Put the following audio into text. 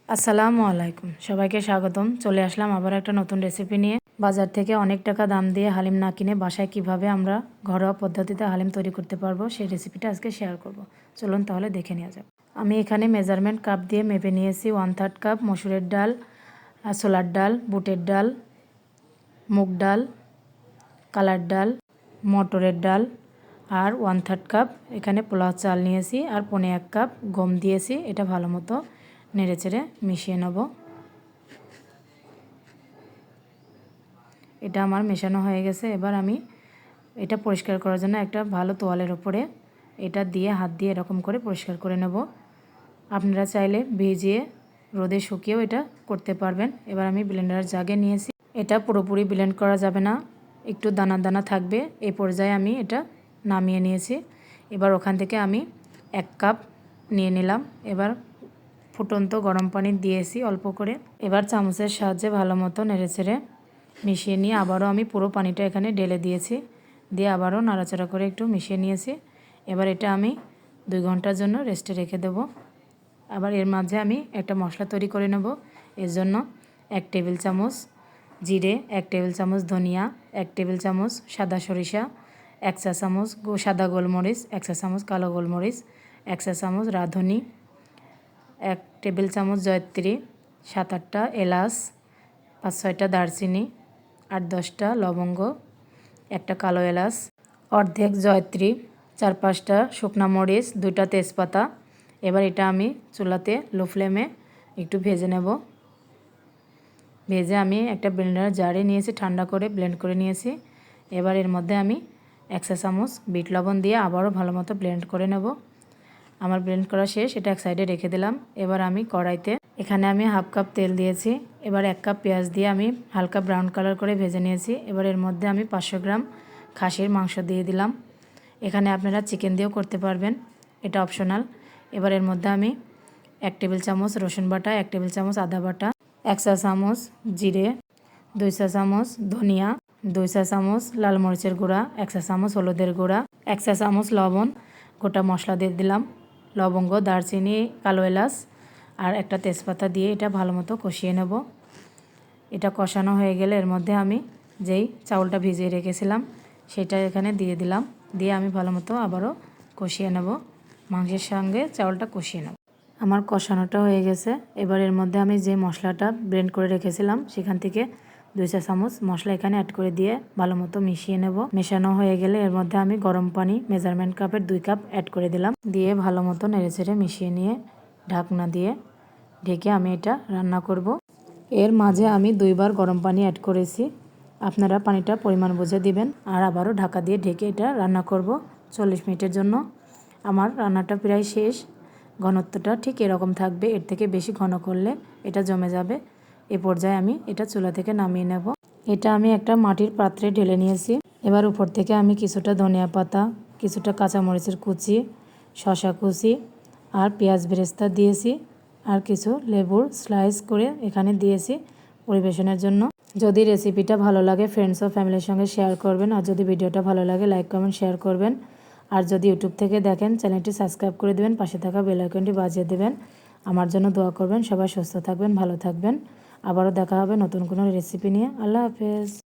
আসসালামু আলাইকুম, সবাইকে স্বাগতম। চলে আসলাম আবার একটা নতুন রেসিপি নিয়ে। বাজার থেকে অনেক টাকা দাম দিয়ে হালিম না কিনে বাসায় কিভাবে আমরা ঘরোয়া পদ্ধতিতে হালিম তৈরি করতে পারবো সেই রেসিপিটা আজকে শেয়ার করব। চলুন তাহলে দেখে নেওয়া যাক। আমি এখানে মেজারমেন্ট কাপ দিয়ে মেপে নিয়েছি 1/3 কাপ মসুরের ডাল, ছোলার ডাল, বুটের ডাল, মুগ ডাল, কালার ডাল, মটরের ডাল আর 1/3 কাপ এখানে পোলাও চাল নিয়েছি আর 1.5 কাপ গম দিয়েছি। এটা ভালো মতো নেড়েচেড়ে মিশিয়ে নেব। এটা আমার মেশানো হয়ে গেছে। এবার আমি এটা পরিষ্কার করার জন্য একটা ভালো তোয়ালের উপরে এটা দিয়ে হাত দিয়ে এরকম করে পরিষ্কার করে নেব। আপনারা চাইলে ভিজিয়ে রোদে শুকিয়েও এটা করতে পারবেন। এবার আমি ব্লেন্ডার জাগে নিয়েছি। এটা পুরোপুরি ব্লেন্ড করা যাবে না, একটু দানা দানা থাকবে। এই পর্যায়ে আমি এটা নামিয়ে নিয়েছি। এবার ওখান থেকে আমি 1 কাপ নিয়ে নিলাম। এবার ফুটন্ত গরম পানি দিয়েছি অল্প করে। এবার চামচের সাহায্যে ভালো মতো নেড়েচেড়ে মিশিয়ে নিয়ে আবারও আমি পুরো পানিটা এখানে ঢেলে দিয়েছি। দিয়ে আবারও নাড়াচাড়া করে একটু মিশিয়ে নিয়েছি। এবার এটা আমি 2 ঘন্টার জন্য রেস্টে রেখে দেব। আবার এর মাঝে আমি একটা মশলা তৈরি করে নেব। এর জন্য 1 টেবিল চামচ জিরে, 1 টেবিল চামচ ধনিয়া, 1 টেবিল চামচ সাদা সরিষা, 1 চা চামচ সাদা গোলমরিচ, 1 চা চামচ কালো গোলমরিচ, 1 চা চামচ রাঁধুনি, 1 টেবিল চামচ জয়ত্রী, 7-8টা এলাচ, 5-6টা দারচিনি, 8-10টা লবঙ্গ, একটা কালো এলাচ, অর্ধেক জয়ত্রী, 4-5টা শুকনা মরিচ, 2টা তেজপাতা। এবার এটা আমি চুলাতে লো ফ্লেমে একটু ভেজে নেব। ভেজে আমি একটা ব্লেন্ডার জারে নিয়েছি, ঠান্ডা করে ব্লেন্ড করে নিয়েছি। এবার এর মধ্যে আমি 1 চা চামচ বিট লবণ দিয়ে আবারও ভালো মতো ব্লেন্ড করে নেব। আমার ব্লেন্ড করা শেষ, এটা এক সাইডে রেখে দিলাম। এবার আমি কড়াইতে এখানে আমি 1/2 কাপ তেল দিয়েছি। এবার 1 কাপ পেঁয়াজ দিয়ে আমি হালকা ব্রাউন কালার করে ভেজে নিয়েছি। এবার এর মধ্যে আমি 500 গ্রাম খাসির মাংস দিয়ে দিলাম। এখানে আপনারা চিকেন দিয়েও করতে পারবেন, এটা অপশনাল। এবার এর মধ্যে আমি 1 টেবিল চামচ রসুন বাটা, 1 টেবিল চামচ আদা বাটা, 1 চা চামচ জিরে, 2 চা চামচ ধনিয়া, 2 চা চামচ লাল মরিচের গুঁড়া, 1 চা চামচ হলুদের গুঁড়া, 1 চা চামচ লবণ, গোটা মশলা দিয়ে দিলাম, লবঙ্গ, দারচিনি, কালো এলাচ আর একটা তেজপাতা দিয়ে এটা ভালো মতো কষিয়ে নেব। এটা কষানো হয়ে গেলে এর মধ্যে আমি যেই চাউলটা ভিজিয়ে রেখেছিলাম সেটা এখানে দিয়ে দিলাম। দিয়ে আমি ভালো মতো আবারও কষিয়ে নেব, মাংসের সঙ্গে চাউলটা কষিয়ে নেব। আমার কষানোটা হয়ে গেছে। এবার এর মধ্যে আমি যে মশলাটা ব্লেন্ড করে রেখেছিলাম সেখান থেকে 2 চা চামচ মশলা এখানে অ্যাড করে দিয়ে ভালো মতো মিশিয়ে নেব। মেশানো হয়ে গেলে এর মধ্যে আমি গরম পানি মেজারমেন্ট কাপের 2 কাপ অ্যাড করে দিলাম। দিয়ে ভালো মতো নেড়েচেড়ে মিশিয়ে নিয়ে ঢাকনা দিয়ে ঢেকে আমি এটা রান্না করব। এর মাঝে আমি 2 বার গরম পানি অ্যাড করেছি, আপনারা পানিটা পরিমাণ বুঝে দিবেন। আর আবারও ঢাকা দিয়ে ঢেকে এটা রান্না করব 40 মিনিটের জন্য। আমার রান্নাটা প্রায় শেষ। ঘনত্বটা ঠিক এরকম থাকবে, এর থেকে বেশি ঘন করলে এটা জমে যাবে। এ পর্যায়ে আমি এটা চুলা থেকে নামিয়ে নেব। এটা আমি একটা মাটির পাত্রে ঢেলে নিয়েছি। এবার উপর থেকে আমি কিছুটা ধনিয়া পাতা, কিছুটা কাঁচামরিচের কুচি, শসা কুচি আর পেঁয়াজ বেরেস্তা দিয়েছি আর কিছু লেবুর স্লাইস করে এখানে দিয়েছি পরিবেশনের জন্য। যদি রেসিপিটা ভালো লাগে ফ্রেন্ডস ও ফ্যামিলির সঙ্গে শেয়ার করবেন। আর যদি ভিডিওটা ভালো লাগে লাইক কমেন্ট শেয়ার করবেন। আর যদি ইউটিউব থেকে দেখেন চ্যানেলটি সাবস্ক্রাইব করে দেবেন, পাশে থাকা বেল আইকনটি বাজিয়ে দেবেন। আমার জন্য দোয়া করবেন। সবাই সুস্থ থাকবেন, ভালো থাকবেন। আবারও দেখা হবে নতুন কোনো রেসিপি নিয়ে। আল্লাহ হাফেজ।